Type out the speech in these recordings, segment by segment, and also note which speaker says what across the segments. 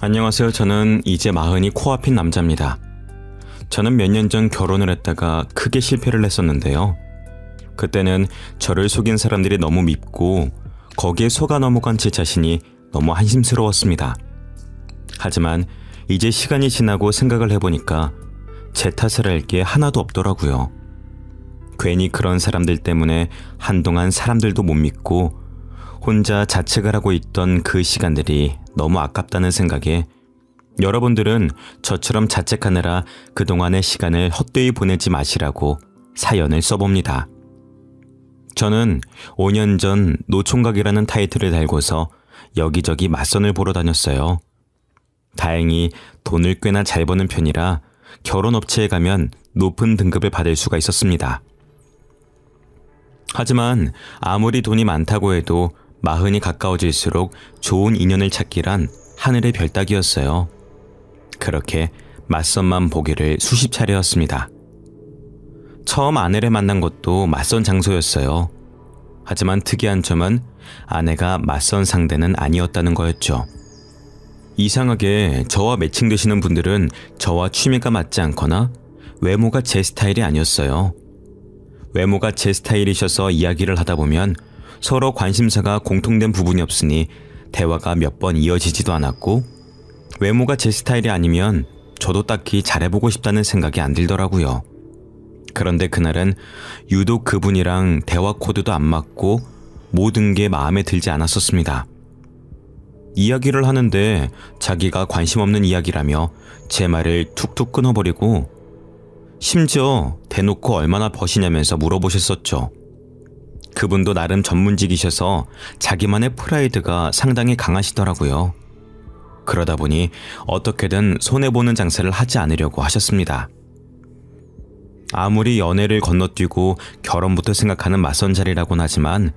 Speaker 1: 안녕하세요. 저는 이제 마흔이 코앞인 남자입니다. 저는 몇 년 전 결혼을 했다가 크게 실패를 했었는데요. 그때는 저를 속인 사람들이 너무 밉고 거기에 속아 넘어간 제 자신이 너무 한심스러웠습니다. 하지만 이제 시간이 지나고 생각을 해보니까 제 탓을 할 게 하나도 없더라고요. 괜히 그런 사람들 때문에 한동안 사람들도 못 믿고 혼자 자책을 하고 있던 그 시간들이 너무 아깝다는 생각에 여러분들은 저처럼 자책하느라 그동안의 시간을 헛되이 보내지 마시라고 사연을 써봅니다. 저는 5년 전 노총각이라는 타이틀을 달고서 여기저기 맞선을 보러 다녔어요. 다행히 돈을 꽤나 잘 버는 편이라 결혼업체에 가면 높은 등급을 받을 수가 있었습니다. 하지만 아무리 돈이 많다고 해도 마흔이 가까워질수록 좋은 인연을 찾기란 하늘의 별 따기였어요. 그렇게 맞선만 보기를 수십 차례였습니다. 처음 아내를 만난 것도 맞선 장소였어요. 하지만 특이한 점은 아내가 맞선 상대는 아니었다는 거였죠. 이상하게 저와 매칭되시는 분들은 저와 취미가 맞지 않거나 외모가 제 스타일이 아니었어요. 외모가 제 스타일이셔서 이야기를 하다 보면 서로 관심사가 공통된 부분이 없으니 대화가 몇 번 이어지지도 않았고, 외모가 제 스타일이 아니면 저도 딱히 잘해보고 싶다는 생각이 안 들더라고요. 그런데 그날은 유독 그분이랑 대화 코드도 안 맞고 모든 게 마음에 들지 않았었습니다. 이야기를 하는데 자기가 관심 없는 이야기라며 제 말을 툭툭 끊어버리고, 심지어 대놓고 얼마나 버시냐면서 물어보셨었죠. 그분도 나름 전문직이셔서 자기만의 프라이드가 상당히 강하시더라고요. 그러다 보니 어떻게든 손해보는 장사를 하지 않으려고 하셨습니다. 아무리 연애를 건너뛰고 결혼부터 생각하는 맞선 자리라곤 하지만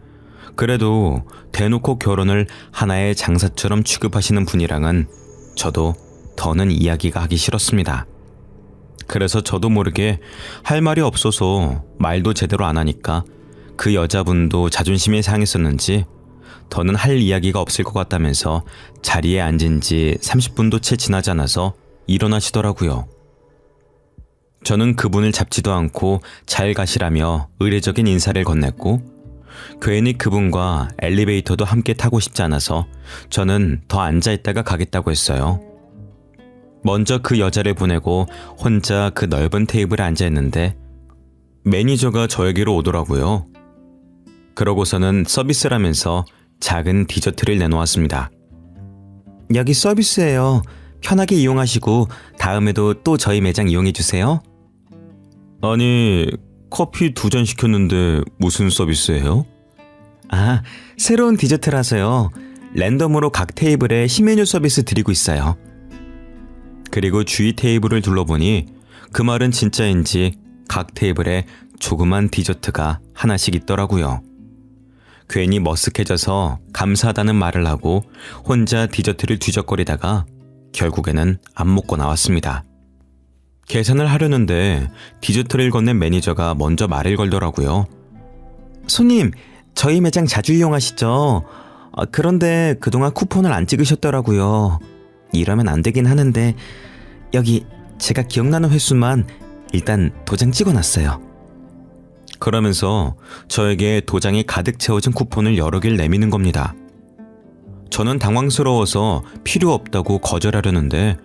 Speaker 1: 그래도 대놓고 결혼을 하나의 장사처럼 취급하시는 분이랑은 저도 더는 이야기가 하기 싫었습니다. 그래서 저도 모르게 할 말이 없어서 말도 제대로 안 하니까 그 여자분도 자존심이 상했었는지 더는 할 이야기가 없을 것 같다면서 자리에 앉은 지 30분도 채 지나지 않아서 일어나시더라고요. 저는 그분을 잡지도 않고 잘 가시라며 의례적인 인사를 건넸고, 괜히 그분과 엘리베이터도 함께 타고 싶지 않아서 저는 더 앉아있다가 가겠다고 했어요. 먼저 그 여자를 보내고 혼자 그 넓은 테이블에 앉아있는데 매니저가 저에게로 오더라고요. 그러고서는 서비스라면서 작은 디저트를 내놓았습니다. 여기 서비스예요. 편하게 이용하시고 다음에도 또 저희 매장 이용해주세요. 아니, 커피 2잔 시켰는데 무슨 서비스예요? 아, 새로운 디저트라서요. 랜덤으로 각 테이블에 신메뉴 서비스 드리고 있어요. 그리고 주위 테이블을 둘러보니 그 말은 진짜인지 각 테이블에 조그만 디저트가 하나씩 있더라고요. 괜히 머쓱해져서 감사하다는 말을 하고 혼자 디저트를 뒤적거리다가 결국에는 안 먹고 나왔습니다. 계산을 하려는데 디저트를 건넨 매니저가 먼저 말을 걸더라고요. 손님, 저희 매장 자주 이용하시죠? 그런데 그동안 쿠폰을 안 찍으셨더라고요. 이러면 안 되긴 하는데 여기 제가 기억나는 횟수만 일단 도장 찍어놨어요. 그러면서 저에게 도장이 가득 채워진 쿠폰을 여러 개를 내미는 겁니다. 저는 당황스러워서 필요 없다고 거절하려는데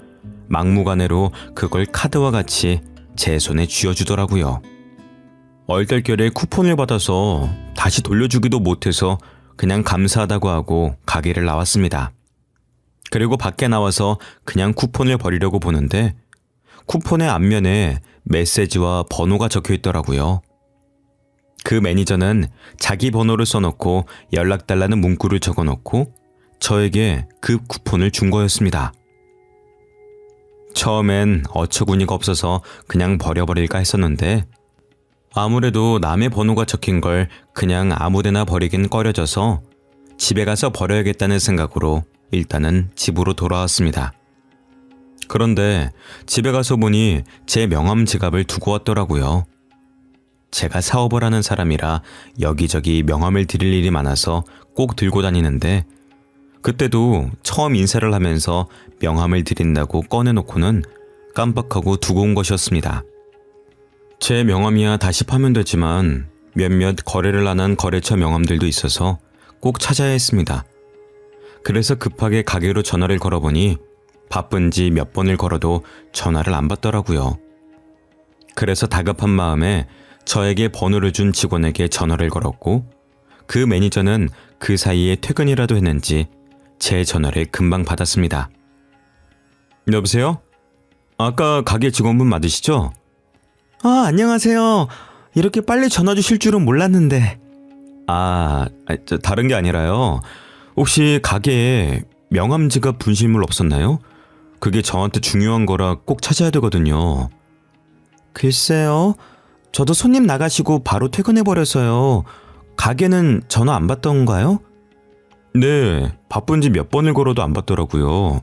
Speaker 1: 막무가내로 그걸 카드와 같이 제 손에 쥐어주더라고요. 얼떨결에 쿠폰을 받아서 다시 돌려주기도 못해서 그냥 감사하다고 하고 가게를 나왔습니다. 그리고 밖에 나와서 그냥 쿠폰을 버리려고 보는데 쿠폰의 앞면에 메시지와 번호가 적혀 있더라고요. 그 매니저는 자기 번호를 써놓고 연락달라는 문구를 적어놓고 저에게 그 쿠폰을 준 거였습니다. 처음엔 어처구니가 없어서 그냥 버려버릴까 했었는데 아무래도 남의 번호가 적힌 걸 그냥 아무데나 버리긴 꺼려져서 집에 가서 버려야겠다는 생각으로 일단은 집으로 돌아왔습니다. 그런데 집에 가서 보니 제 명함 지갑을 두고 왔더라고요. 제가 사업을 하는 사람이라 여기저기 명함을 드릴 일이 많아서 꼭 들고 다니는데 그때도 처음 인사를 하면서 명함을 드린다고 꺼내놓고는 깜빡하고 두고 온 것이었습니다. 제 명함이야 다시 파면 되지만 몇몇 거래를 안 한 거래처 명함들도 있어서 꼭 찾아야 했습니다. 그래서 급하게 가게로 전화를 걸어보니 바쁜지 몇 번을 걸어도 전화를 안 받더라고요. 그래서 다급한 마음에 저에게 번호를 준 직원에게 전화를 걸었고 그 매니저는 그 사이에 퇴근이라도 했는지 제 전화를 금방 받았습니다. 여보세요? 아까 가게 직원분 맞으시죠? 아, 안녕하세요. 이렇게 빨리 전화 주실 줄은 몰랐는데. 다른 게 아니라요. 혹시 가게에 명함 지갑 분실물 없었나요? 그게 저한테 중요한 거라 꼭 찾아야 되거든요. 글쎄요. 저도 손님 나가시고 바로 퇴근해버려서요. 가게는 전화 안 받던가요? 네, 바쁜지 몇 번을 걸어도 안 받더라고요.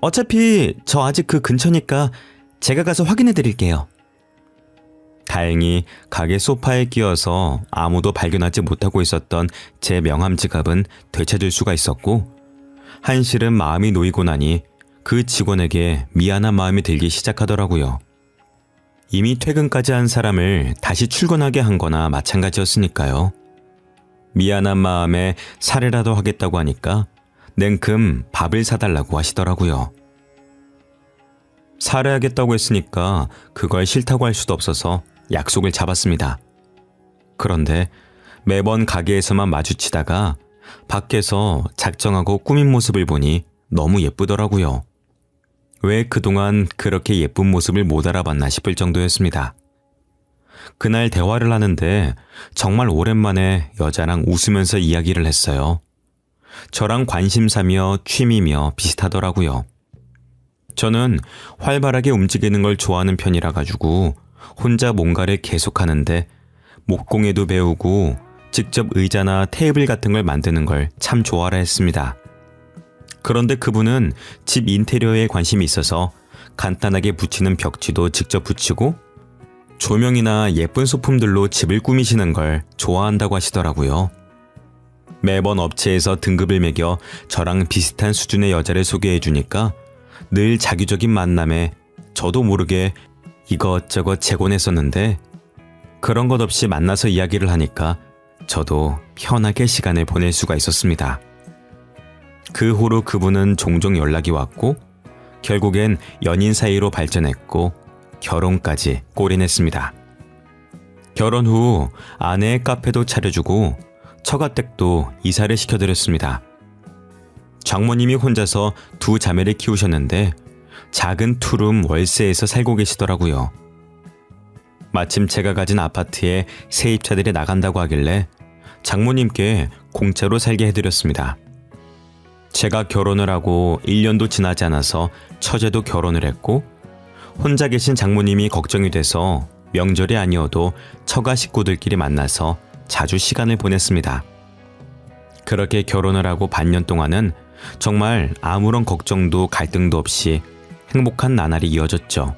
Speaker 1: 어차피 저 아직 그 근처니까 제가 가서 확인해 드릴게요. 다행히 가게 소파에 끼어서 아무도 발견하지 못하고 있었던 제 명함 지갑은 되찾을 수가 있었고 한시름 마음이 놓이고 나니 그 직원에게 미안한 마음이 들기 시작하더라고요. 이미 퇴근까지 한 사람을 다시 출근하게 한 거나 마찬가지였으니까요. 미안한 마음에 사례라도 하겠다고 하니까 냉큼 밥을 사달라고 하시더라고요. 사례하겠다고 했으니까 그걸 싫다고 할 수도 없어서 약속을 잡았습니다. 그런데 매번 가게에서만 마주치다가 밖에서 작정하고 꾸민 모습을 보니 너무 예쁘더라고요. 왜 그동안 그렇게 예쁜 모습을 못 알아봤나 싶을 정도였습니다. 그날 대화를 하는데 정말 오랜만에 여자랑 웃으면서 이야기를 했어요. 저랑 관심사며 취미며 비슷하더라고요. 저는 활발하게 움직이는 걸 좋아하는 편이라 가지고 혼자 뭔가를 계속하는데 목공예도 배우고 직접 의자나 테이블 같은 걸 만드는 걸 참 좋아라 했습니다. 그런데 그분은 집 인테리어에 관심이 있어서 간단하게 붙이는 벽지도 직접 붙이고 조명이나 예쁜 소품들로 집을 꾸미시는 걸 좋아한다고 하시더라고요. 매번 업체에서 등급을 매겨 저랑 비슷한 수준의 여자를 소개해 주니까 늘 자기적인 만남에 저도 모르게 이것저것 재곤했었는데 그런 것 없이 만나서 이야기를 하니까 저도 편하게 시간을 보낼 수가 있었습니다. 그 후로 그분은 종종 연락이 왔고 결국엔 연인 사이로 발전했고 결혼까지 골인했습니다. 결혼 후 아내의 카페도 차려주고 처가댁도 이사를 시켜드렸습니다. 장모님이 혼자서 두 자매를 키우셨는데 작은 투룸 월세에서 살고 계시더라고요. 마침 제가 가진 아파트에 세입자들이 나간다고 하길래 장모님께 공짜로 살게 해드렸습니다. 제가 결혼을 하고 1년도 지나지 않아서 처제도 결혼을 했고 혼자 계신 장모님이 걱정이 돼서 명절이 아니어도 처가 식구들끼리 만나서 자주 시간을 보냈습니다. 그렇게 결혼을 하고 반년 동안은 정말 아무런 걱정도 갈등도 없이 행복한 나날이 이어졌죠.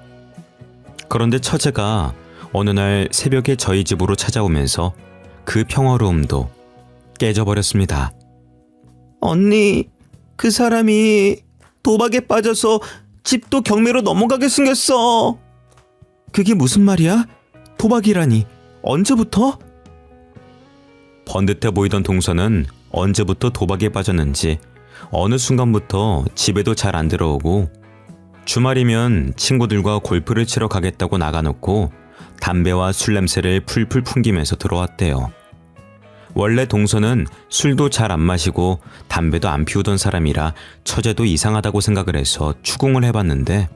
Speaker 1: 그런데 처제가 어느 날 새벽에 저희 집으로 찾아오면서 그 평화로움도 깨져버렸습니다. 언니, 그 사람이 도박에 빠져서 집도 경매로 넘어가게 생겼어. 그게 무슨 말이야? 도박이라니. 언제부터? 번듯해 보이던 동서는 언제부터 도박에 빠졌는지 어느 순간부터 집에도 잘 안 들어오고 주말이면 친구들과 골프를 치러 가겠다고 나가놓고 담배와 술 냄새를 풀풀 풍기면서 들어왔대요. 원래 동서는 술도 잘 안 마시고 담배도 안 피우던 사람이라 처제도 이상하다고 생각을 해서 추궁을 해봤는데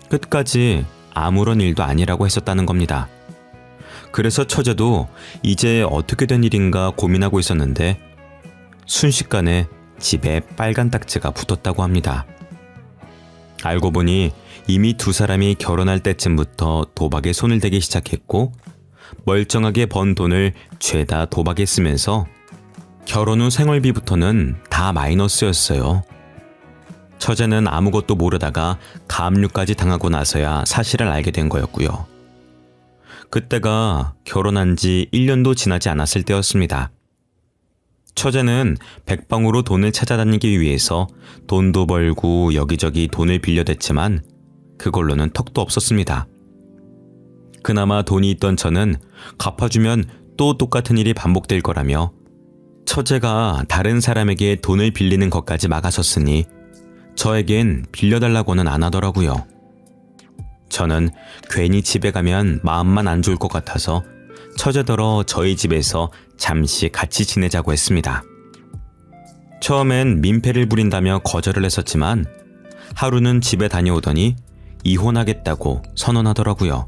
Speaker 1: 끝까지 아무런 일도 아니라고 했었다는 겁니다. 그래서 처제도 이제 어떻게 된 일인가 고민하고 있었는데 순식간에 집에 빨간 딱지가 붙었다고 합니다. 알고 보니 이미 두 사람이 결혼할 때쯤부터 도박에 손을 대기 시작했고 멀쩡하게 번 돈을 죄다 도박에 쓰면서 결혼 후 생활비부터는 다 마이너스였어요. 처제는 아무것도 모르다가 가압류까지 당하고 나서야 사실을 알게 된 거였고요. 그때가 결혼한 지 1년도 지나지 않았을 때였습니다. 처제는 백방으로 돈을 찾아다니기 위해서 돈도 벌고 여기저기 돈을 빌려댔지만 그걸로는 턱도 없었습니다. 그나마 돈이 있던 저는 갚아주면 또 똑같은 일이 반복될 거라며 처제가 다른 사람에게 돈을 빌리는 것까지 막아섰으니 저에겐 빌려달라고는 안 하더라고요. 저는 괜히 집에 가면 마음만 안 좋을 것 같아서 처제더러 저희 집에서 잠시 같이 지내자고 했습니다. 처음엔 민폐를 부린다며 거절을 했었지만 하루는 집에 다녀오더니 이혼하겠다고 선언하더라고요.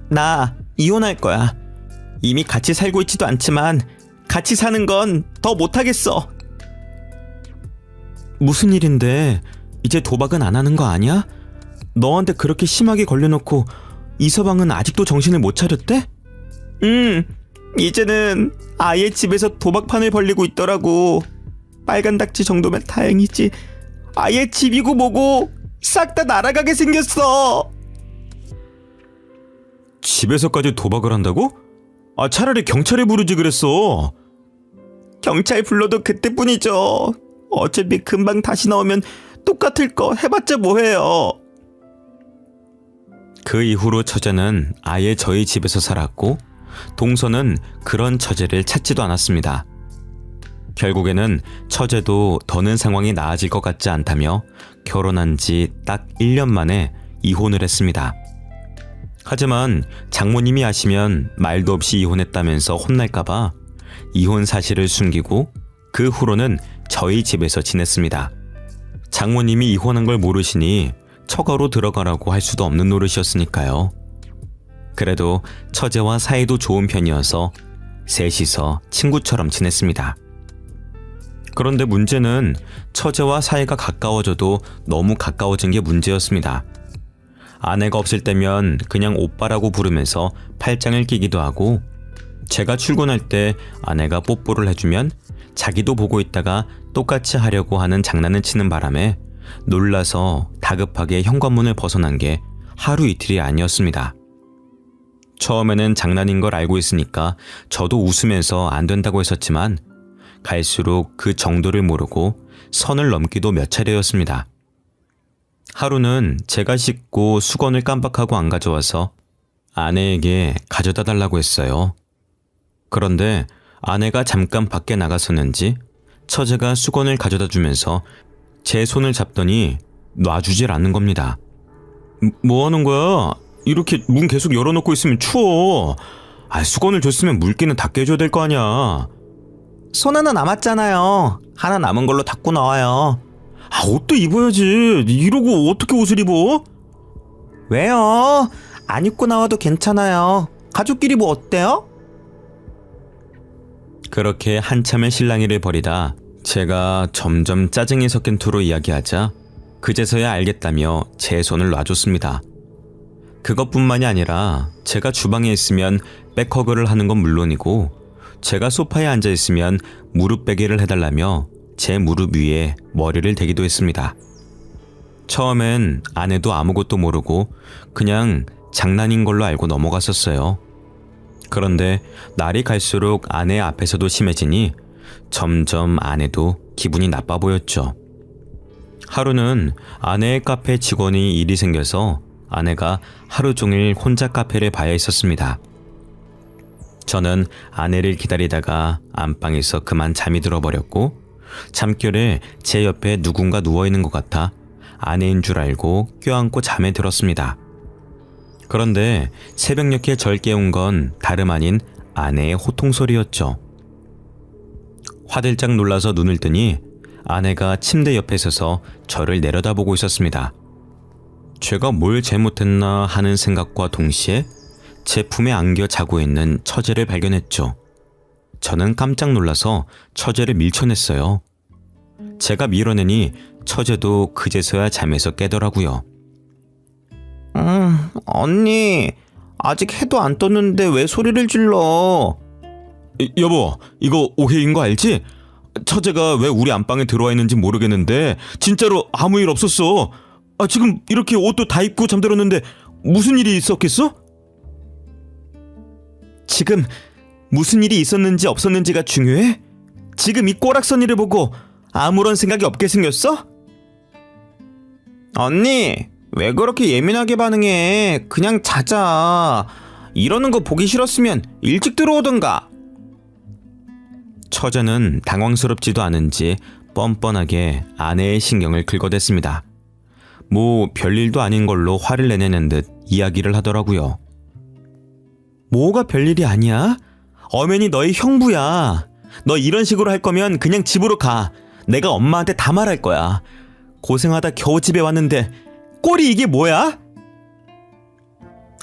Speaker 1: 나 이혼할 거야. 이미 같이 살고 있지도 않지만 같이 사는 건 더 못하겠어. 무슨 일인데 이제 도박은 안 하는 거 아니야? 너한테 그렇게 심하게 걸려놓고 이서방은 아직도 정신을 못 차렸대? 이제는 아예 집에서 도박판을 벌리고 있더라고. 빨간 닭지 정도면 다행이지. 아예 집이고 뭐고 싹 다 날아가게 생겼어. 집에서까지 도박을 한다고? 차라리 경찰에 부르지 그랬어. 경찰 불러도 그때뿐이죠. 어차피 금방 다시 나오면 똑같을 거 해봤자 뭐해요. 그 이후로 처제는 아예 저희 집에서 살았고 동서는 그런 처제를 찾지도 않았습니다. 결국에는 처제도 더는 상황이 나아질 것 같지 않다며 결혼한 지 딱 1년 만에 이혼을 했습니다. 하지만 장모님이 아시면 말도 없이 이혼했다면서 혼날까봐 이혼 사실을 숨기고 그 후로는 저희 집에서 지냈습니다. 장모님이 이혼한 걸 모르시니 처가로 들어가라고 할 수도 없는 노릇이었으니까요. 그래도 처제와 사이도 좋은 편이어서 셋이서 친구처럼 지냈습니다. 그런데 문제는 처제와 사이가 가까워져도 너무 가까워진 게 문제였습니다. 아내가 없을 때면 그냥 오빠라고 부르면서 팔짱을 끼기도 하고 제가 출근할 때 아내가 뽀뽀를 해주면 자기도 보고 있다가 똑같이 하려고 하는 장난을 치는 바람에 놀라서 다급하게 현관문을 벗어난 게 하루 이틀이 아니었습니다. 처음에는 장난인 걸 알고 있으니까 저도 웃으면서 안 된다고 했었지만 갈수록 그 정도를 모르고 선을 넘기도 몇 차례였습니다. 하루는 제가 씻고 수건을 깜빡하고 안 가져와서 아내에게 가져다 달라고 했어요. 그런데 아내가 잠깐 밖에 나갔었는지 처제가 수건을 가져다 주면서 제 손을 잡더니 놔주질 않는 겁니다. 뭐 하는 거야? 이렇게 문 계속 열어놓고 있으면 추워. 수건을 줬으면 물기는 다 깨줘야 될 거 아니야. 손 하나 남았잖아요. 하나 남은 걸로 닦고 나와요. 옷도 입어야지. 이러고 어떻게 옷을 입어? 왜요? 안 입고 나와도 괜찮아요. 가족끼리 뭐 어때요? 그렇게 한참의 실랑이를 벌이다 제가 점점 짜증이 섞인 투로 이야기하자 그제서야 알겠다며 제 손을 놔줬습니다. 그것뿐만이 아니라 제가 주방에 있으면 백허그를 하는 건 물론이고 제가 소파에 앉아 있으면 무릎 베개를 해달라며 제 무릎 위에 머리를 대기도 했습니다. 처음엔 아내도 아무것도 모르고 그냥 장난인 걸로 알고 넘어갔었어요. 그런데 날이 갈수록 아내 앞에서도 심해지니 점점 아내도 기분이 나빠 보였죠. 하루는 아내의 카페 직원이 일이 생겨서 아내가 하루 종일 혼자 카페를 봐야 했었습니다. 저는 아내를 기다리다가 안방에서 그만 잠이 들어버렸고 잠결에 제 옆에 누군가 누워있는 것 같아 아내인 줄 알고 껴안고 잠에 들었습니다. 그런데 새벽녘에 절 깨운 건 다름 아닌 아내의 호통소리였죠. 화들짝 놀라서 눈을 뜨니 아내가 침대 옆에 서서 저를 내려다보고 있었습니다. 제가 뭘 잘못했나 하는 생각과 동시에 제 품에 안겨 자고 있는 처제를 발견했죠. 저는 깜짝 놀라서 처제를 밀쳐냈어요. 제가 밀어내니 처제도 그제서야 잠에서 깨더라고요. 언니, 아직 해도 안 떴는데 왜 소리를 질러? 여보, 이거 오해인 거 알지? 처제가 왜 우리 안방에 들어와 있는지 모르겠는데 진짜로 아무 일 없었어. 지금 이렇게 옷도 다 입고 잠들었는데 무슨 일이 있었겠어? 지금 무슨 일이 있었는지 없었는지가 중요해? 지금 이 꼬락서니를 보고 아무런 생각이 없게 생겼어? 언니, 왜 그렇게 예민하게 반응해? 그냥 자자. 이러는 거 보기 싫었으면 일찍 들어오던가. 처제는 당황스럽지도 않은지 뻔뻔하게 아내의 신경을 긁어댔습니다. 뭐 별일도 아닌 걸로 화를 내내는 듯 이야기를 하더라고요. 뭐가 별일이 아니야? 엄연히 너희 형부야. 너 이런 식으로 할 거면 그냥 집으로 가. 내가 엄마한테 다 말할 거야. 고생하다 겨우 집에 왔는데 꼴이 이게 뭐야?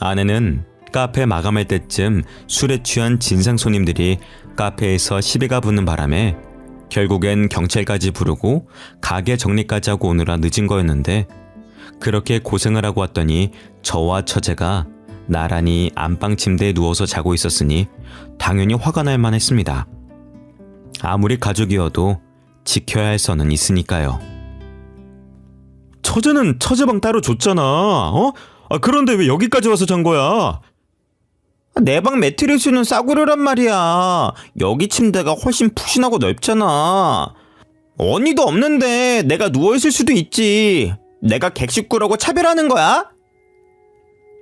Speaker 1: 아내는 카페 마감할 때쯤 술에 취한 진상 손님들이 카페에서 시비가 붙는 바람에 결국엔 경찰까지 부르고 가게 정리까지 하고 오느라 늦은 거였는데, 그렇게 고생을 하고 왔더니 저와 처제가 나란히 안방 침대에 누워서 자고 있었으니 당연히 화가 날 만했습니다. 아무리 가족이어도 지켜야 할 선은 있으니까요. 처제는 처제방 따로 줬잖아. 그런데 왜 여기까지 와서 잔 거야? 내 방 매트리스는 싸구려란 말이야. 여기 침대가 훨씬 푹신하고 넓잖아. 언니도 없는데 내가 누워있을 수도 있지. 내가 객식구라고 차별하는 거야?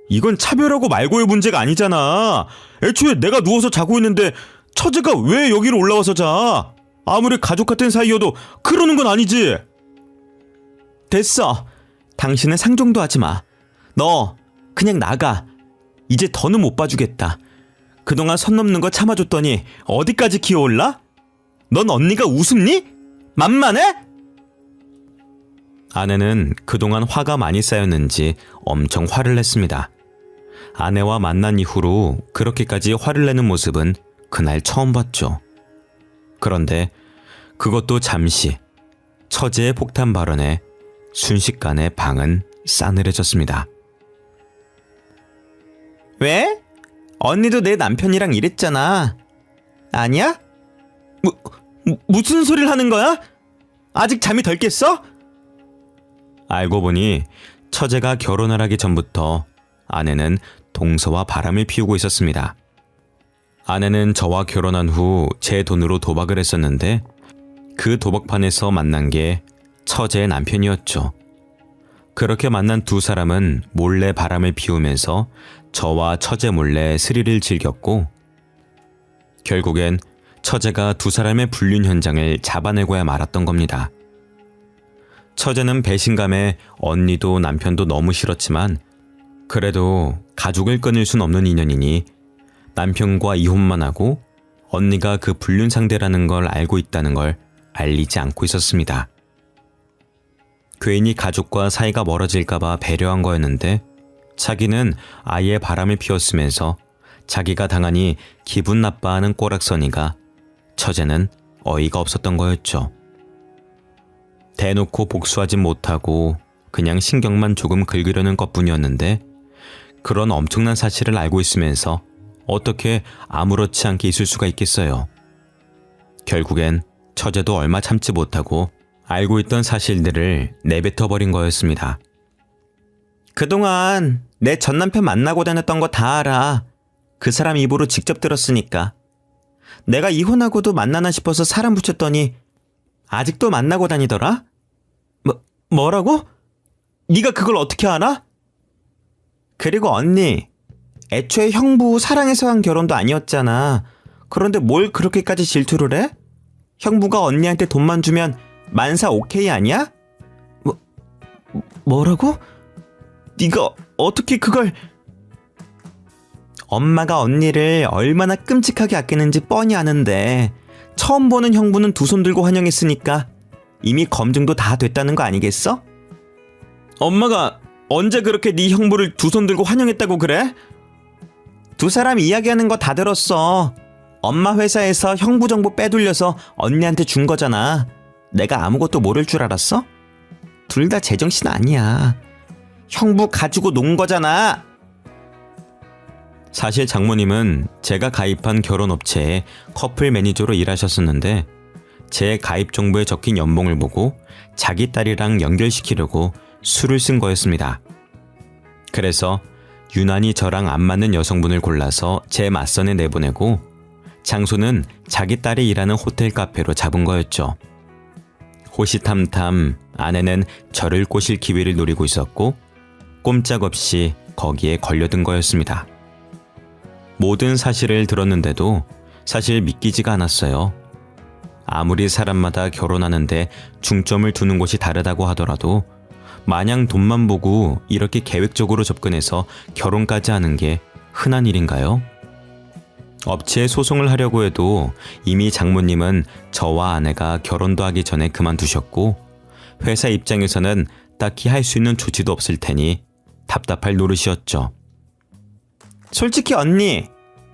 Speaker 1: 이건 차별하고 말고의 문제가 아니잖아. 애초에 내가 누워서 자고 있는데 처제가 왜 여기로 올라와서 자? 아무리 가족 같은 사이여도 그러는 건 아니지. 됐어. 당신은 상종도 하지 마. 너 그냥 나가. 이제 더는 못 봐주겠다. 그동안 선 넘는 거 참아줬더니 어디까지 기어올라? 넌 언니가 우습니? 만만해? 아내는 그동안 화가 많이 쌓였는지 엄청 화를 냈습니다. 아내와 만난 이후로 그렇게까지 화를 내는 모습은 그날 처음 봤죠. 그런데 그것도 잠시, 처제의 폭탄 발언에 순식간에 방은 싸늘해졌습니다. 왜? 언니도 내 남편이랑 이랬잖아. 아니야? 무슨 소리를 하는 거야? 아직 잠이 덜 깼어? 알고 보니 처제가 결혼을 하기 전부터 아내는 동서와 바람을 피우고 있었습니다. 아내는 저와 결혼한 후 제 돈으로 도박을 했었는데, 그 도박판에서 만난 게 처제의 남편이었죠. 그렇게 만난 두 사람은 몰래 바람을 피우면서 저와 처제 몰래 스릴을 즐겼고, 결국엔 처제가 두 사람의 불륜 현장을 잡아내고야 말았던 겁니다. 처제는 배신감에 언니도 남편도 너무 싫었지만, 그래도 가족을 끊을 순 없는 인연이니 남편과 이혼만 하고 언니가 그 불륜 상대라는 걸 알고 있다는 걸 알리지 않고 있었습니다. 괜히 가족과 사이가 멀어질까봐 배려한 거였는데, 자기는 아예 바람을 피웠으면서 자기가 당하니 기분 나빠하는 꼬락서니가 처제는 어이가 없었던 거였죠. 대놓고 복수하진 못하고 그냥 신경만 조금 긁으려는 것뿐이었는데, 그런 엄청난 사실을 알고 있으면서 어떻게 아무렇지 않게 있을 수가 있겠어요. 결국엔 처제도 얼마 참지 못하고 알고 있던 사실들을 내뱉어버린 거였습니다. 그동안 내 전남편 만나고 다녔던 거 다 알아. 그 사람 입으로 직접 들었으니까. 내가 이혼하고도 만나나 싶어서 사람 붙였더니 아직도 만나고 다니더라? 뭐라고? 네가 그걸 어떻게 알아? 그리고 언니, 애초에 형부 사랑해서 한 결혼도 아니었잖아. 그런데 뭘 그렇게까지 질투를 해? 형부가 언니한테 돈만 주면 만사 오케이 아니야? 뭐라고? 네가 어떻게 그걸... 엄마가 언니를 얼마나 끔찍하게 아끼는지 뻔히 아는데 처음 보는 형부는 두 손 들고 환영했으니까 이미 검증도 다 됐다는 거 아니겠어? 엄마가 언제 그렇게 네 형부를 두 손 들고 환영했다고 그래? 두 사람 이야기하는 거 다 들었어. 엄마 회사에서 형부 정보 빼돌려서 언니한테 준 거잖아. 내가 아무것도 모를 줄 알았어? 둘 다 제정신 아니야. 형부 가지고 논 거잖아. 사실 장모님은 제가 가입한 결혼업체에 커플 매니저로 일하셨었는데, 제 가입 정보에 적힌 연봉을 보고 자기 딸이랑 연결시키려고 수를 쓴 거였습니다. 그래서 유난히 저랑 안 맞는 여성분을 골라서 제 맞선에 내보내고, 장소는 자기 딸이 일하는 호텔 카페로 잡은 거였죠. 호시탐탐 아내는 저를 꼬실 기회를 노리고 있었고 꼼짝없이 거기에 걸려든 거였습니다. 모든 사실을 들었는데도 사실 믿기지가 않았어요. 아무리 사람마다 결혼하는데 중점을 두는 곳이 다르다고 하더라도 마냥 돈만 보고 이렇게 계획적으로 접근해서 결혼까지 하는 게 흔한 일인가요? 업체에 소송을 하려고 해도 이미 장모님은 저와 아내가 결혼도 하기 전에 그만두셨고 회사 입장에서는 딱히 할 수 있는 조치도 없을 테니 답답할 노릇이었죠. 솔직히 언니,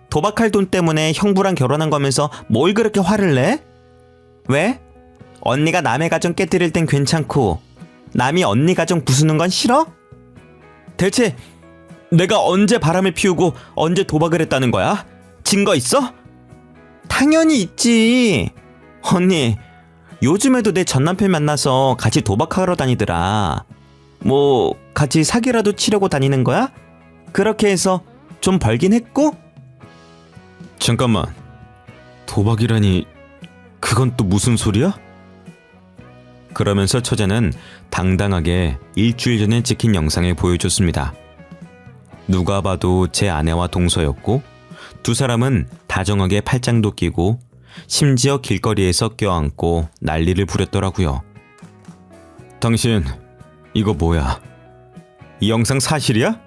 Speaker 1: 도박할 돈 때문에 형부랑 결혼한 거면서 뭘 그렇게 화를 내? 왜? 언니가 남의 가정 깨뜨릴 땐 괜찮고 남이 언니 가정 부수는 건 싫어? 대체 내가 언제 바람을 피우고 언제 도박을 했다는 거야? 증거 있어? 당연히 있지. 언니, 요즘에도 내 전남편 만나서 같이 도박하러 다니더라. 뭐 같이 사기라도 치려고 다니는 거야? 그렇게 해서 좀 벌긴 했고? 잠깐만, 도박이라니 그건 또 무슨 소리야? 그러면서 처제는 당당하게 일주일 전에 찍힌 영상을 보여줬습니다. 누가 봐도 제 아내와 동서였고 두 사람은 다정하게 팔짱도 끼고 심지어 길거리에서 껴안고 난리를 부렸더라고요. 당신 이거 뭐야? 이 영상 사실이야?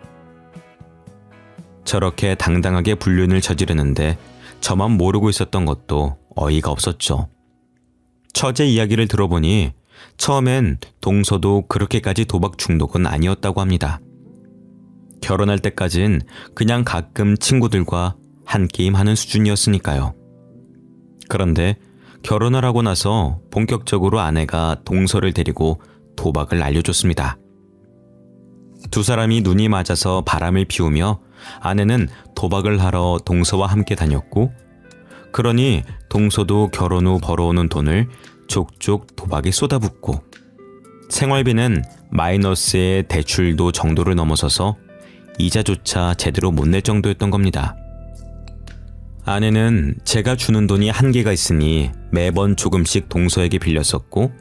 Speaker 1: 저렇게 당당하게 불륜을 저지르는데 저만 모르고 있었던 것도 어이가 없었죠. 처제 이야기를 들어보니 처음엔 동서도 그렇게까지 도박 중독은 아니었다고 합니다. 결혼할 때까진 그냥 가끔 친구들과 한 게임 하는 수준이었으니까요. 그런데 결혼을 하고 나서 본격적으로 아내가 동서를 데리고 도박을 알려줬습니다. 두 사람이 눈이 맞아서 바람을 피우며 아내는 도박을 하러 동서와 함께 다녔고, 그러니 동서도 결혼 후 벌어오는 돈을 족족 도박에 쏟아붓고 생활비는 마이너스의 대출도 정도를 넘어서서 이자조차 제대로 못 낼 정도였던 겁니다. 아내는 제가 주는 돈이 한계가 있으니 매번 조금씩 동서에게 빌렸었고,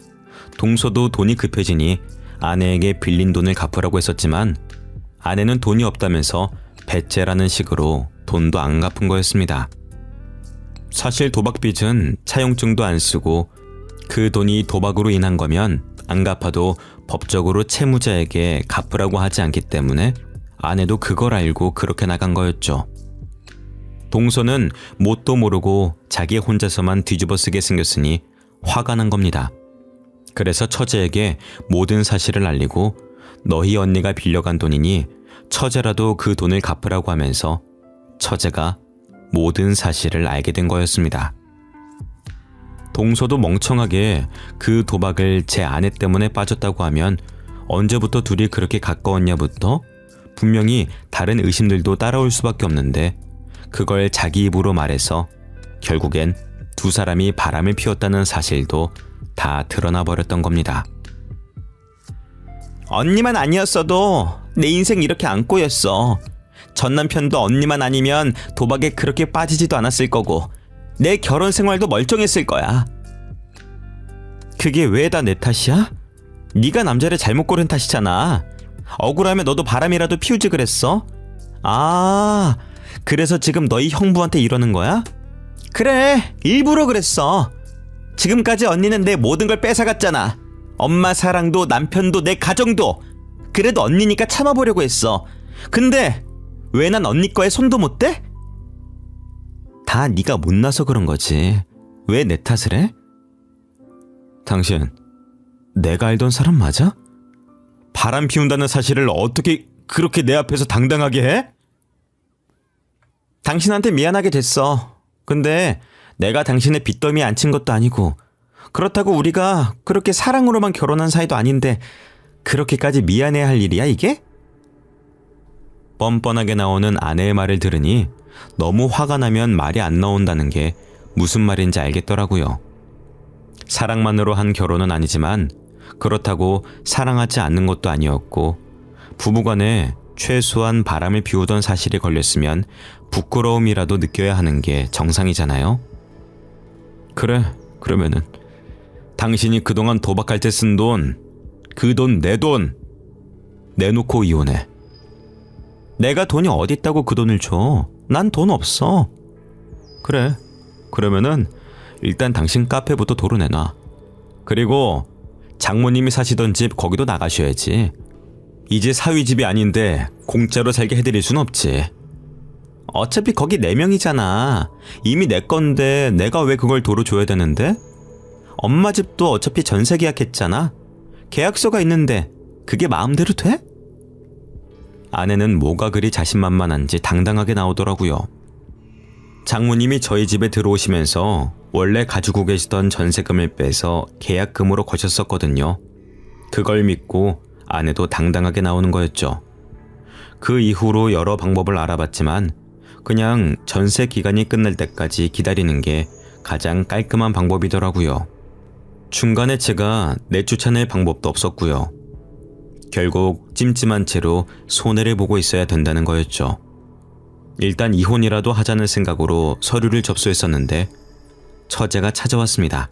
Speaker 1: 동서도 돈이 급해지니 아내에게 빌린 돈을 갚으라고 했었지만 아내는 돈이 없다면서 배째라는 식으로 돈도 안 갚은 거였습니다. 사실 도박빚은 차용증도 안 쓰고 그 돈이 도박으로 인한 거면 안 갚아도 법적으로 채무자에게 갚으라고 하지 않기 때문에 아내도 그걸 알고 그렇게 나간 거였죠. 동서는 뭣도 모르고 자기 혼자서만 뒤집어쓰게 생겼으니 화가 난 겁니다. 그래서 처제에게 모든 사실을 알리고 너희 언니가 빌려간 돈이니 처제라도 그 돈을 갚으라고 하면서 처제가 모든 사실을 알게 된 거였습니다. 동서도 멍청하게 그 도박을 제 아내 때문에 빠졌다고 하면 언제부터 둘이 그렇게 가까웠냐부터 분명히 다른 의심들도 따라올 수밖에 없는데 그걸 자기 입으로 말해서 결국엔 두 사람이 바람을 피웠다는 사실도 다 드러나 버렸던 겁니다. 언니만 아니었어도 내 인생 이렇게 안 꼬였어. 전 남편도 언니만 아니면 도박에 그렇게 빠지지도 않았을 거고 내 결혼 생활도 멀쩡했을 거야. 그게 왜 다 내 탓이야? 네가 남자를 잘못 고른 탓이잖아. 억울하면 너도 바람이라도 피우지 그랬어? 아, 그래서 지금 너희 형부한테 이러는 거야? 그래, 일부러 그랬어. 지금까지 언니는 내 모든 걸 뺏어갔잖아. 엄마 사랑도 남편도 내 가정도. 그래도 언니니까 참아보려고 했어. 근데 왜 난 언니 거에 손도 못 대? 다 네가 못나서 그런 거지. 왜 내 탓을 해? 당신, 내가 알던 사람 맞아? 바람 피운다는 사실을 어떻게 그렇게 내 앞에서 당당하게 해? 당신한테 미안하게 됐어. 근데 내가 당신의 빚더미에 앉힌 것도 아니고 그렇다고 우리가 그렇게 사랑으로만 결혼한 사이도 아닌데 그렇게까지 미안해야 할 일이야 이게? 뻔뻔하게 나오는 아내의 말을 들으니 너무 화가 나면 말이 안 나온다는 게 무슨 말인지 알겠더라고요. 사랑만으로 한 결혼은 아니지만 그렇다고 사랑하지 않는 것도 아니었고 부부간에 최소한 바람을 피우던 사실이 걸렸으면 부끄러움이라도 느껴야 하는 게 정상이잖아요. 그래, 그러면은 당신이 그동안 도박할 때 쓴 돈, 그 돈 내 돈 내놓고 이혼해. 내가 돈이 어디 있다고 그 돈을 줘? 난 돈 없어. 그래, 그러면은 일단 당신 카페부터 도로 내놔. 그리고 장모님이 사시던 집 거기도 나가셔야지. 이제 사위 집이 아닌데 공짜로 살게 해드릴 순 없지. 어차피 거기 4명이잖아. 이미 내 건데 내가 왜 그걸 도로 줘야 되는데? 엄마 집도 어차피 전세 계약했잖아. 계약서가 있는데 그게 마음대로 돼? 아내는 뭐가 그리 자신만만한지 당당하게 나오더라고요. 장모님이 저희 집에 들어오시면서 원래 가지고 계시던 전세금을 빼서 계약금으로 거셨었거든요. 그걸 믿고 아내도 당당하게 나오는 거였죠. 그 이후로 여러 방법을 알아봤지만 그냥 전세 기간이 끝날 때까지 기다리는 게 가장 깔끔한 방법이더라고요. 중간에 제가 내쫓아낼 방법도 없었고요. 결국 찜찜한 채로 손해를 보고 있어야 된다는 거였죠. 일단 이혼이라도 하자는 생각으로 서류를 접수했었는데 처제가 찾아왔습니다.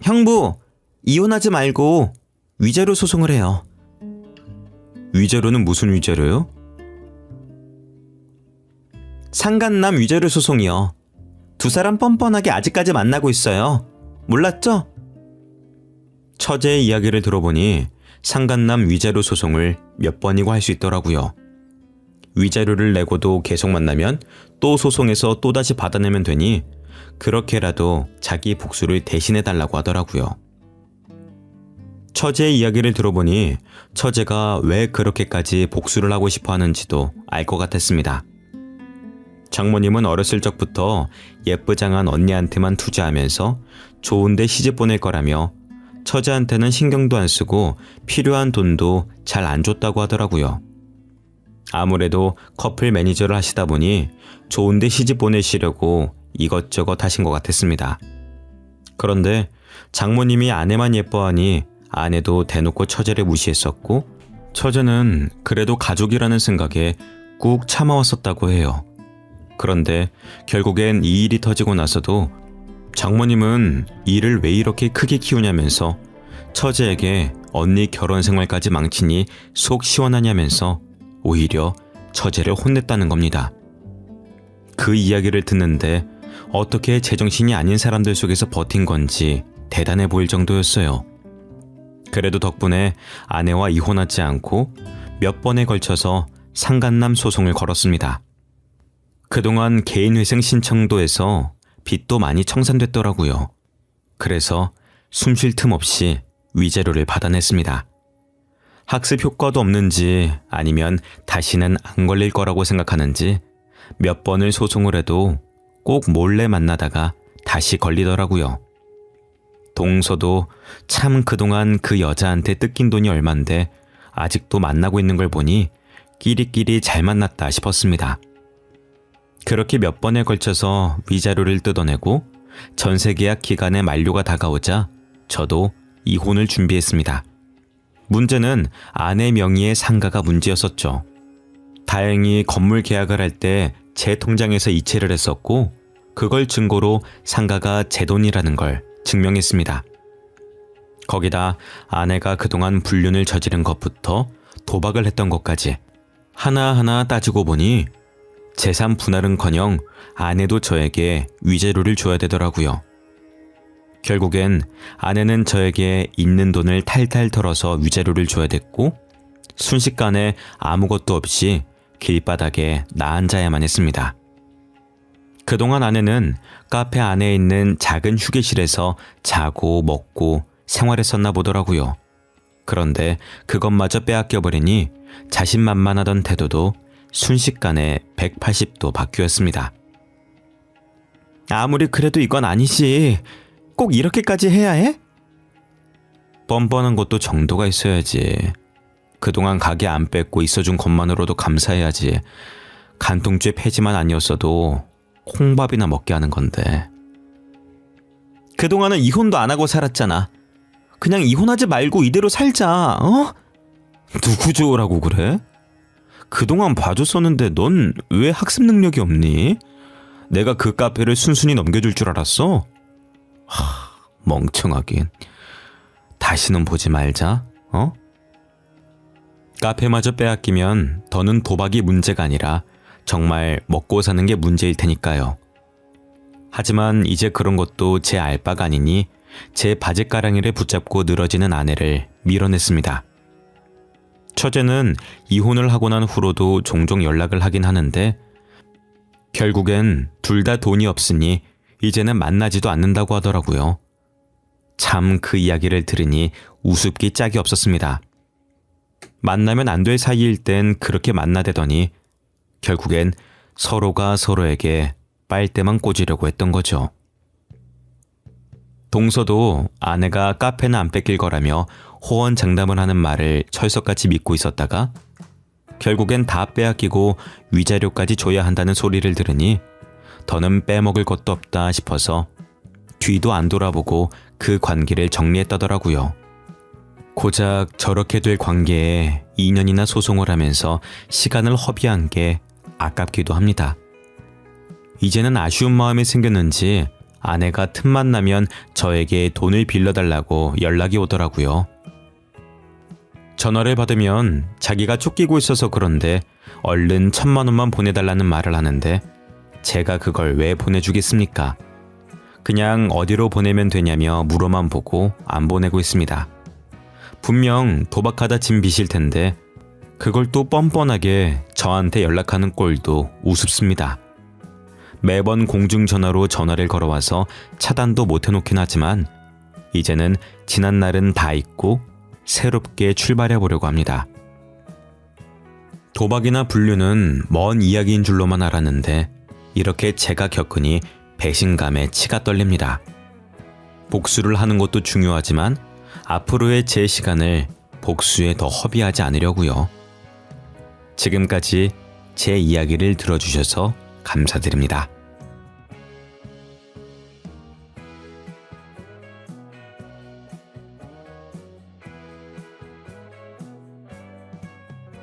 Speaker 1: 형부, 이혼하지 말고 위자료 소송을 해요. 위자료는 무슨 위자료요? 상간남 위자료 소송이요. 두 사람 뻔뻔하게 아직까지 만나고 있어요. 몰랐죠? 처제의 이야기를 들어보니 상간남 위자료 소송을 몇 번이고 할 수 있더라고요. 위자료를 내고도 계속 만나면 또 소송해서 또다시 받아내면 되니 그렇게라도 자기 복수를 대신해달라고 하더라고요. 처제의 이야기를 들어보니 처제가 왜 그렇게까지 복수를 하고 싶어 하는지도 알 것 같았습니다. 장모님은 어렸을 적부터 예쁘장한 언니한테만 투자하면서 좋은데 시집 보낼 거라며 처제한테는 신경도 안 쓰고 필요한 돈도 잘 안 줬다고 하더라고요. 아무래도 커플 매니저를 하시다 보니 좋은데 시집 보내시려고 이것저것 하신 것 같았습니다. 그런데 장모님이 아내만 예뻐하니 아내도 대놓고 처제를 무시했었고 처제는 그래도 가족이라는 생각에 꾹 참아왔었다고 해요. 그런데 결국엔 이 일이 터지고 나서도 장모님은 일을 왜 이렇게 크게 키우냐면서 처제에게 언니 결혼 생활까지 망치니 속 시원하냐면서 오히려 처제를 혼냈다는 겁니다. 그 이야기를 듣는데 어떻게 제정신이 아닌 사람들 속에서 버틴 건지 대단해 보일 정도였어요. 그래도 덕분에 아내와 이혼하지 않고 몇 번에 걸쳐서 상간남 소송을 걸었습니다. 그동안 개인회생 신청도 해서 빚도 많이 청산됐더라고요. 그래서 숨 쉴 틈 없이 위자료를 받아냈습니다. 학습 효과도 없는지 아니면 다시는 안 걸릴 거라고 생각하는지 몇 번을 소송을 해도 꼭 몰래 만나다가 다시 걸리더라고요. 동서도 참 그동안 그 여자한테 뜯긴 돈이 얼만데 아직도 만나고 있는 걸 보니 끼리끼리 잘 만났다 싶었습니다. 그렇게 몇 번에 걸쳐서 위자료를 뜯어내고 전세계약 기간의 만료가 다가오자 저도 이혼을 준비했습니다. 문제는 아내 명의의 상가가 문제였었죠. 다행히 건물 계약을 할 때 제 통장에서 이체를 했었고 그걸 증거로 상가가 제 돈이라는 걸 증명했습니다. 거기다 아내가 그동안 불륜을 저지른 것부터 도박을 했던 것까지 하나하나 따지고 보니 재산 분할은커녕 아내도 저에게 위자료를 줘야 되더라고요. 결국엔 아내는 저에게 있는 돈을 탈탈 털어서 위자료를 줘야 됐고 순식간에 아무것도 없이 길바닥에 나 앉아야만 했습니다. 그동안 아내는 카페 안에 있는 작은 휴게실에서 자고 먹고 생활했었나 보더라고요. 그런데 그것마저 빼앗겨버리니 자신만만하던 태도도 순식간에 180도 바뀌었습니다. 아무리 그래도 이건 아니지. 꼭 이렇게까지 해야 해? 뻔뻔한 것도 정도가 있어야지. 그동안 가게 안 뺏고 있어준 것만으로도 감사해야지. 간통죄 폐지만 아니었어도 콩밥이나 먹게 하는 건데. 그동안은 이혼도 안 하고 살았잖아. 그냥 이혼하지 말고 이대로 살자. 어? 누구 좋으라고 그래? 그동안 봐줬었는데 넌 왜 학습 능력이 없니? 내가 그 카페를 순순히 넘겨줄 줄 알았어? 멍청하긴. 다시는 보지 말자. 어? 카페마저 빼앗기면 더는 도박이 문제가 아니라 정말 먹고 사는 게 문제일 테니까요. 하지만 이제 그런 것도 제 알바가 아니니 제 바지가랑이를 붙잡고 늘어지는 아내를 밀어냈습니다. 처제는 이혼을 하고 난 후로도 종종 연락을 하긴 하는데 결국엔 둘 다 돈이 없으니 이제는 만나지도 않는다고 하더라고요. 참 그 이야기를 들으니 우습기 짝이 없었습니다. 만나면 안 될 사이일 땐 그렇게 만나대더니 결국엔 서로가 서로에게 빨대만 꽂으려고 했던 거죠. 동서도 아내가 카페는 안 뺏길 거라며 호언장담을 하는 말을 철석같이 믿고 있었다가 결국엔 다 빼앗기고 위자료까지 줘야 한다는 소리를 들으니 더는 빼먹을 것도 없다 싶어서 뒤도 안 돌아보고 그 관계를 정리했다더라고요. 고작 저렇게 될 관계에 2년이나 소송을 하면서 시간을 허비한 게 아깝기도 합니다. 이제는 아쉬운 마음이 생겼는지 아내가 틈만 나면 저에게 돈을 빌려달라고 연락이 오더라고요. 전화를 받으면 자기가 쫓기고 있어서 그런데 얼른 1,000만 원만 보내달라는 말을 하는데 제가 그걸 왜 보내주겠습니까? 그냥 어디로 보내면 되냐며 물어만 보고 안 보내고 있습니다. 분명 도박하다 진 빚일 텐데 그걸 또 뻔뻔하게 저한테 연락하는 꼴도 우습습니다. 매번 공중전화로 전화를 걸어와서 차단도 못 해놓긴 하지만 이제는 지난 날은 다 잊고 새롭게 출발해 보려고 합니다. 도박이나 불륜은 먼 이야기인 줄로만 알았는데 이렇게 제가 겪으니 배신감에 치가 떨립니다. 복수를 하는 것도 중요하지만 앞으로의 제 시간을 복수에 더 허비하지 않으려고요. 지금까지 제 이야기를 들어주셔서 감사드립니다.